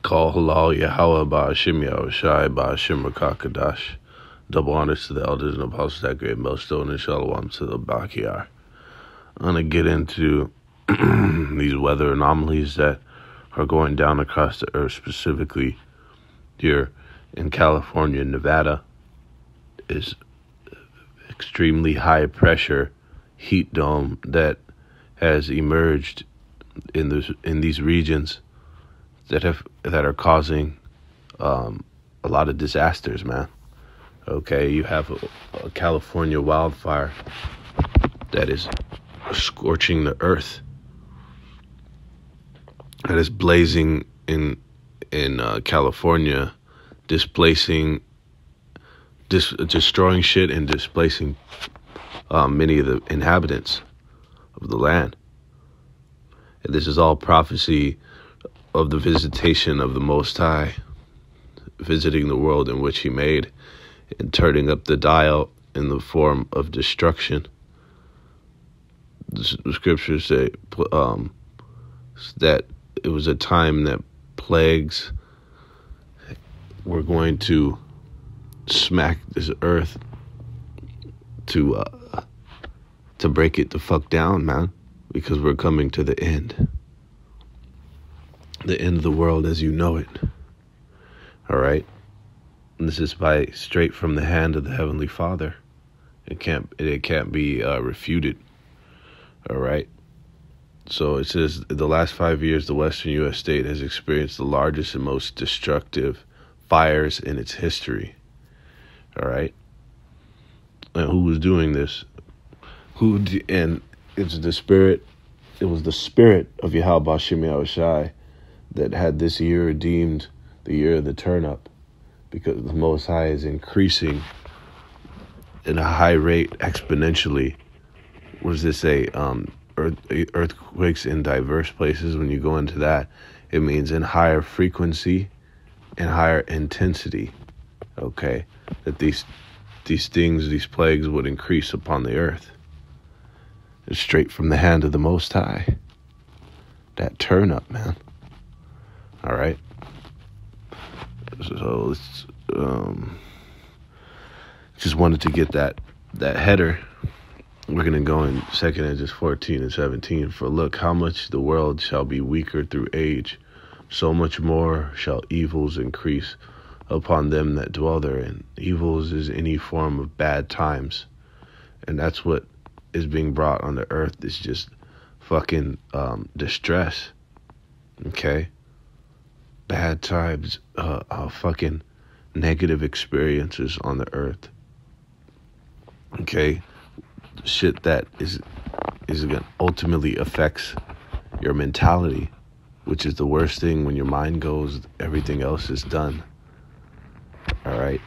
Call halal Yahweh Ba'ashim Yahushai Ba'ashim Rakakadash. Double honors to the elders and apostles, that great millstone, and shalom to the Bakiyar. I'm going to get into these weather anomalies that are going down across the earth, specifically here in California and Nevada. Is extremely high pressure heat dome that has emerged in these regions that are causing a lot of disasters, man. Okay, you have a California wildfire that is scorching the earth, that is blazing in California, destroying shit and displacing many of the inhabitants of the land. And this is all prophecy of the visitation of the Most High, visiting the world in which He made, and turning up the dial in the form of destruction. The scriptures say that it was a time that plagues were going to smack this earth to break it the fuck down, man, because we're coming to the end of the world as you know it. All right, and this is straight from the hand of the Heavenly Father. It can't be refuted. All right. So it says, the last 5 years, the western U.S. state has experienced the largest and most destructive fires in its history. All right. And who was doing this? And it's the spirit. It was the spirit of Yahweh Ba'ashim Yahushai that had this year deemed the year of the turn up, because the Most High is increasing in a high rate exponentially. What does this say? Earthquakes in diverse places. When you go into that, it means in higher frequency and higher intensity. Okay, that these plagues would increase upon the earth. It's straight from the hand of the Most High. That turn up, man. All right. So let's just wanted to get that header. We're going to go in 2 Tmh'S 14 and 17. For look, how much the world shall be weaker through age, so much more shall evils increase upon them that dwell therein. Evils is any form of bad times, and that's what is being brought on the earth. Is just fucking distress. Okay, bad times, fucking negative experiences on the earth. Okay, shit that is gonna ultimately affects your mentality, which is the worst thing. When your mind goes, everything else is done. All right,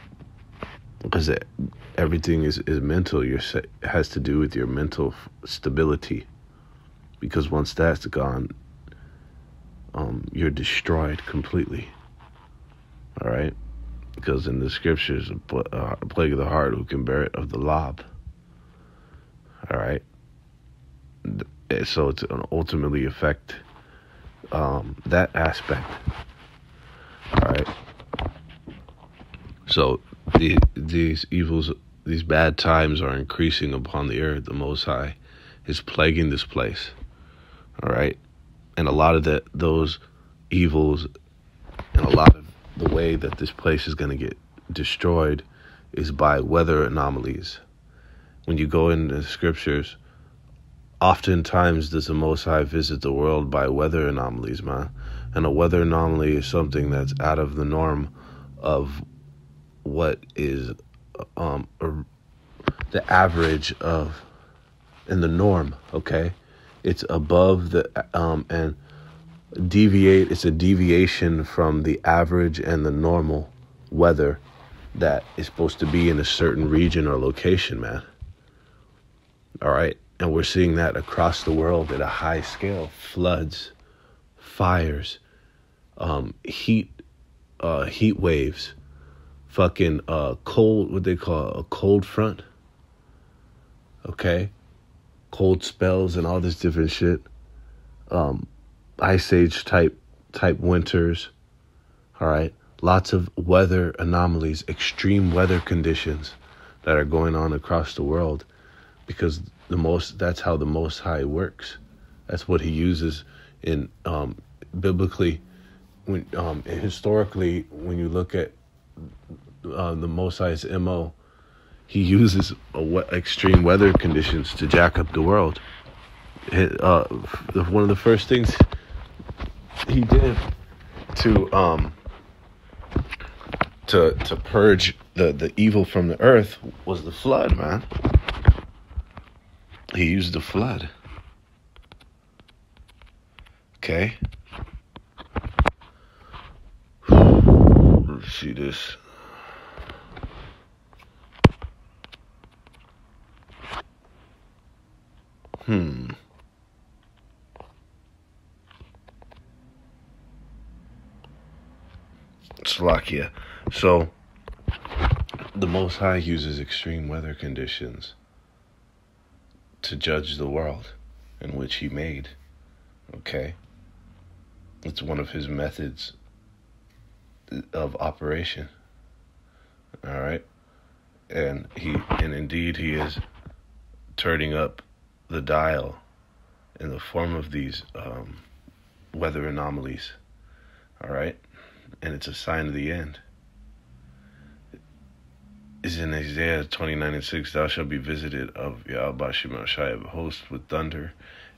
because everything is mental. It has to do with your mental stability, because once that's gone, you're destroyed completely. All right, because in the scriptures, a plague of the heart, who can bear it, of the lob. All right, so it's going to ultimately affect that aspect. All right, so these evils, these bad times are increasing upon the earth. The Most High is plaguing this place. All right, and a lot of those evils, and a lot of the way that this place is going to get destroyed is by weather anomalies. When you go into the scriptures, oftentimes does the Most High visit the world by weather anomalies, man. And a weather anomaly is something that's out of the norm of what is the average of in the norm. Okay, it's above the and deviate. It's a deviation from the average and the normal weather that is supposed to be in a certain region or location, man. All right, and we're seeing that across the world at a high scale. Floods, fires, heat waves, fucking cold, what they call a cold front. Okay, cold spells and all this different shit. Ice age type winters. All right. Lots of weather anomalies, extreme weather conditions that are going on across the world, because that's how the Most High works. That's what he uses in biblically, when historically, when you look at the Most High's MO, he uses extreme weather conditions to jack up the world. One of the first things he did to purge the evil from the earth was the flood, man. He used the flood. Okay. Let's see this. Slovakia. So, the Most High uses extreme weather conditions to judge the world in which he made. Okay? It's one of his methods of operation. All right? And indeed he is turning up the dial in the form of these weather anomalies. All right? And it's a sign of the end. Is in Isaiah 29:6, thou shalt be visited of Yahweh Shemashai of hosts with thunder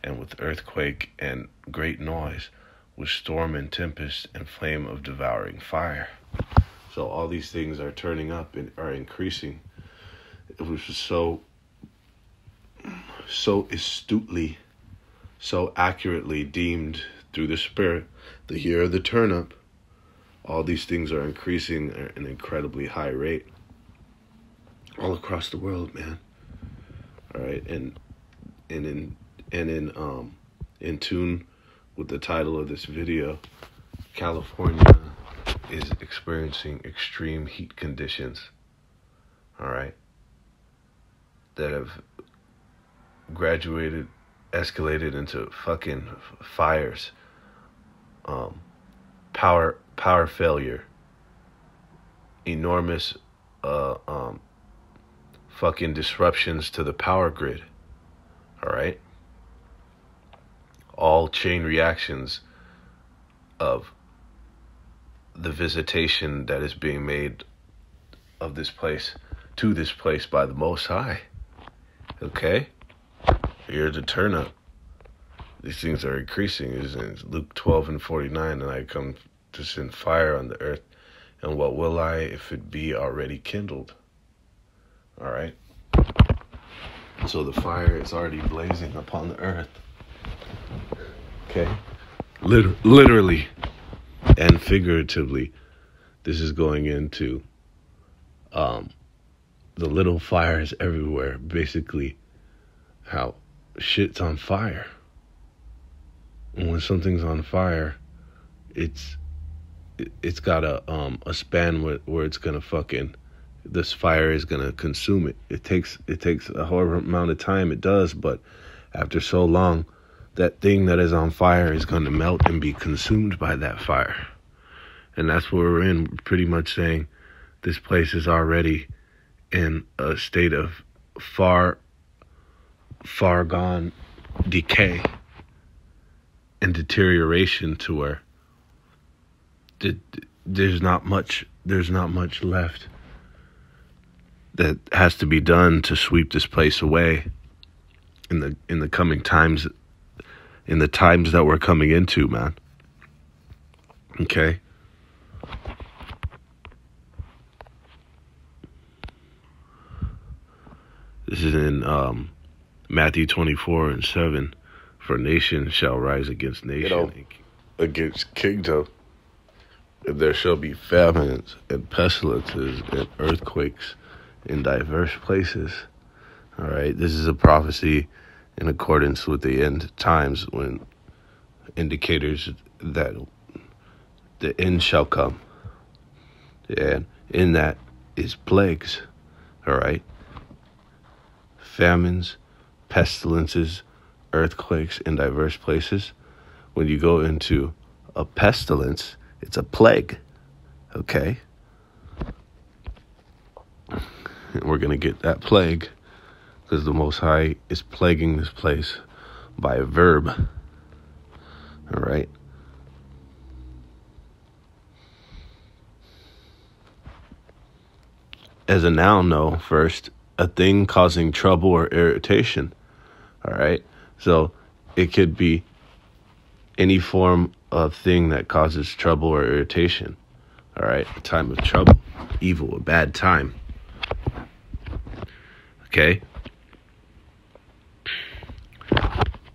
and with earthquake and great noise, with storm and tempest and flame of devouring fire. So all these things are turning up and are increasing. It was so astutely, so accurately deemed through the Spirit, the year of the turn up. All these things are increasing at an incredibly high rate all across the world, man. All right, and in tune with the title of this video, California is experiencing extreme heat conditions. All right, that have escalated into fucking fires, power failure, enormous fucking disruptions to the power grid. All right, all chain reactions of the visitation that is being made of this place to this place by the Most High. Okay, here's the turn up. These things are increasing. It's in Luke 12:49, and I come to send fire on the earth, and what will I if it be already kindled? All right. So the fire is already blazing upon the earth. Okay. Literally and figuratively, this is going into the little fires everywhere. Basically, how shit's on fire. And when something's on fire, it's got a span where it's gonna fucking, this fire is gonna consume it. It takes a however amount of time it does, but after so long, that thing that is on fire is gonna melt and be consumed by that fire. And that's what we're in, pretty much saying this place is already in a state of far gone decay and deterioration, to where there's not much left that has to be done to sweep this place away in the coming times, in the times that we're coming into, man. Okay? This is in Matthew 24:7. For nation shall rise against nation, against kingdom, and there shall be famines and pestilences and earthquakes in diverse places. All right, this is a prophecy in accordance with the end times, when indicators that the end shall come. And in that is plagues. All right, famines, pestilences, earthquakes in diverse places. When you go into a pestilence, it's a plague. Okay? And we're going to get that plague because the Most High is plaguing this place by a verb. All right? As a noun, though, first, a thing causing trouble or irritation. All right? So it could be any form of thing that causes trouble or irritation. All right? A time of trouble, evil, a bad time. Okay?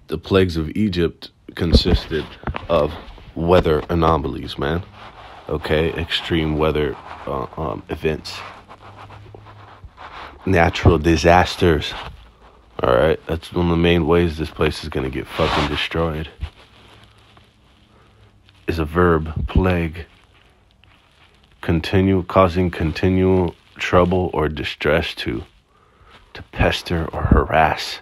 The plagues of Egypt consisted of weather anomalies, man. Okay? Extreme weather events. Natural disasters. All right? That's one of the main ways this place is going to get fucking destroyed. Is a verb, plague. Causing continual trouble or distress to pester or harass.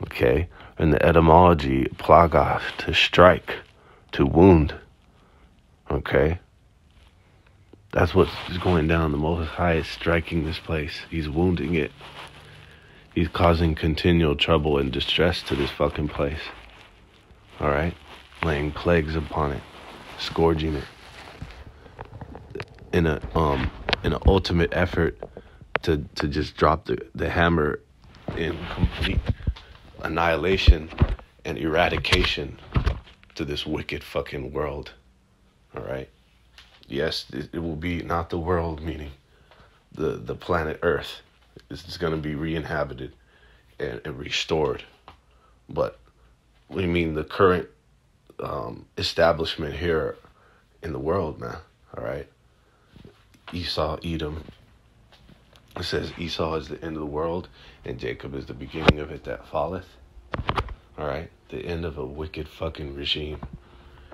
Okay? And the etymology, plaga, to strike, to wound. Okay? That's what's going down. The Most High is striking this place. He's wounding it. He's causing continual trouble and distress to this fucking place. All right? Laying plagues upon it. Scourging it. In an ultimate effort to just drop the hammer in complete annihilation and eradication to this wicked fucking world. All right? Yes, it will be not the world, meaning the planet Earth. It's going to be re-inhabited and restored. But we mean the current establishment here in the world, man. All right? Esau, Edom. It says Esau is the end of the world and Jacob is the beginning of it that falleth. All right? The end of a wicked fucking regime.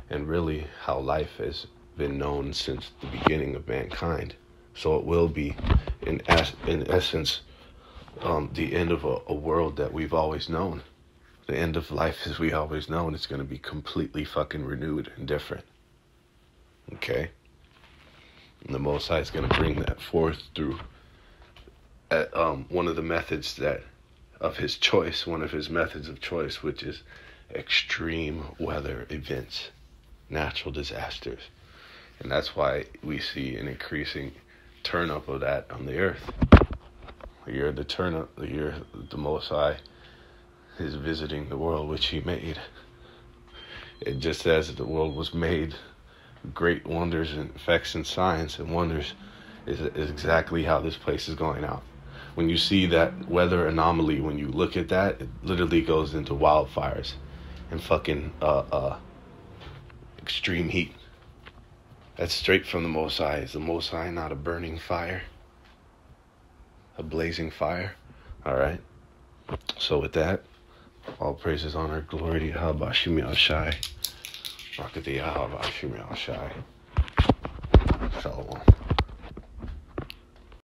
And really how life has been known since the beginning of mankind. So it will be, in essence, the end of a world that we've always known. The end of life as we always known. It's going to be completely fucking renewed and different. Okay? And the Most High is going to bring that forth through one of the methods of his choice, one of his methods of choice, which is extreme weather events, natural disasters. And that's why we see an increasing turn up of that on the earth. The year of the turn up, the year the Most High is visiting the world which he made. It just as the world was made, great wonders and effects and signs and wonders is exactly how this place is going out. When you see that weather anomaly, when you look at that, it literally goes into wildfires and fucking extreme heat. That's straight from the Most High. Is the Most High not a burning fire? A blazing fire? All right. So with that, all praises, honor, glory to Yahweh Shimi Al-Shai. Rocket the Yahweh Shimi Al-Shai. Shalom.